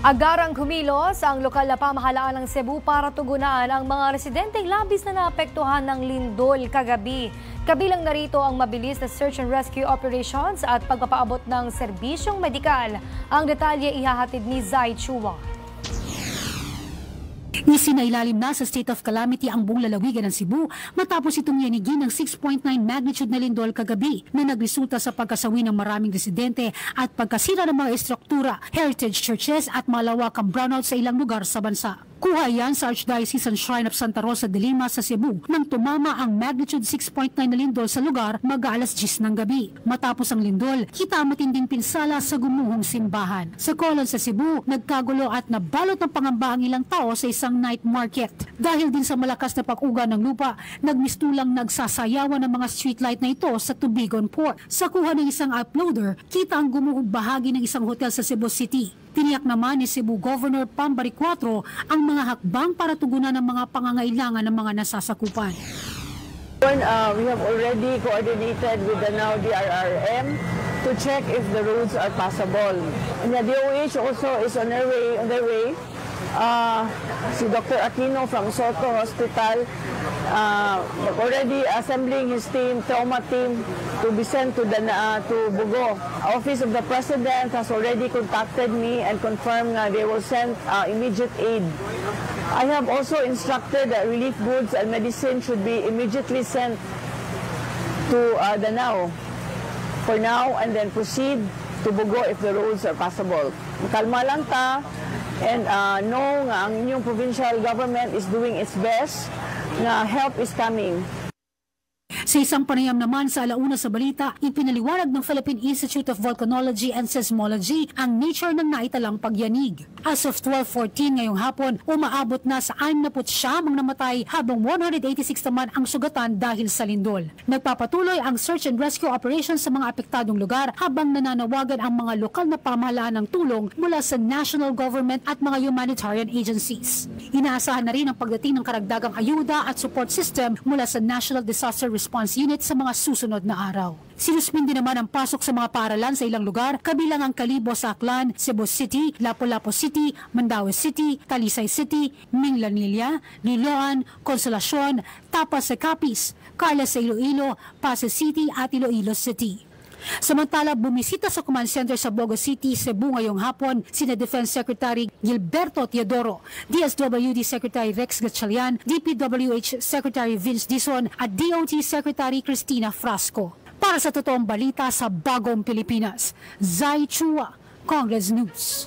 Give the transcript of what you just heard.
Agarang kumilos ang lokal na pamahalaan ng Cebu para tugunan ang mga residenteng labis na naapektuhan ng lindol kagabi. Kabilang narito ang mabilis na search and rescue operations at pagpapaabot ng serbisyong medikal. Ang detalye ihahatid ni Zai Chua. Isinailalim na sa state of calamity ang buong lalawigan ng Cebu matapos itong yanigin ng 6.9 magnitude na lindol kagabi na nagresulta sa pagkasawi ng maraming residente at pagkasira ng mga estruktura, heritage churches at malawakang brownout sa ilang lugar sa bansa. Kuha yan sa Archdiocesan Shrine of Santa Rosa de Lima sa Cebu nang tumama ang magnitude 6.9 na lindol sa lugar mag-aalas 10 ng gabi. Matapos ang lindol, kita ang matinding pinsala sa gumuhong simbahan. Sa Colon sa Cebu, nagkagulo at nabalot ng pangamba ang ilang tao sa isang night market. Dahil din sa malakas na pag-uga ng lupa, nagmistulang nagsasayawan ng mga streetlight na ito sa Tubigon Port. Sa kuha ng isang uploader, kita ang gumuhong bahagi ng isang hotel sa Cebu City. Tiniyak naman ni Cebu Governor Pambari IV ang mga hakbang para tugunan ng mga pangangailangan ng mga nasasakupan. We have already coordinated with the NOW DRRM to check if the roads are passable. And the DOH also is on their way. Si Dr. Aquino from Soto Hospital already assembling his team, trauma team, to be sent to Bugo. Office of the President has already contacted me and confirmed they will send immediate aid. I have also instructed that relief goods and medicine should be immediately sent to Danao for now and then proceed to Bugo if the roads are passable. Kalma lang ta and know nga ang inyong provincial government is doing its best, nga help is coming. Sa isang panayam naman sa alauna sa balita, ipinaliwanag ng Philippine Institute of Volcanology and Seismology ang nature ng naitalang pagyanig. As of 12:14 ngayong hapon, umaabot na sa 69 ang namatay habang 186 naman ang sugatan dahil sa lindol. Nagpapatuloy ang search and rescue operations sa mga apektadong lugar habang nananawagan ang mga lokal na pamahalaan ng tulong mula sa national government at mga humanitarian agencies. Inaasahan na rin ang pagdating ng karagdagang ayuda at support system mula sa National Disaster Response Unit sa mga susunod na araw. Sinuspindi naman ang pasok sa mga paaralan sa ilang lugar, kabilang ang Kalibo sa Aklan, Cebu City, Lapu-Lapu City, Mandaue City, Talisay City, Minglanilla, Liloan, Consolacion, Tapas sa Capiz, Carles sa Iloilo, Pasay City at Iloilo City. Samantala, bumisita sa command center sa Bogo City, Cebu ngayong hapon sina Defense Secretary Gilberto Teodoro, DSWD Secretary Rex Gatchalian, DPWH Secretary Vince Dizon at DOT Secretary Cristina Frasco. Para sa totoong balita sa Bagong Pilipinas, Zai Chua, Congress News.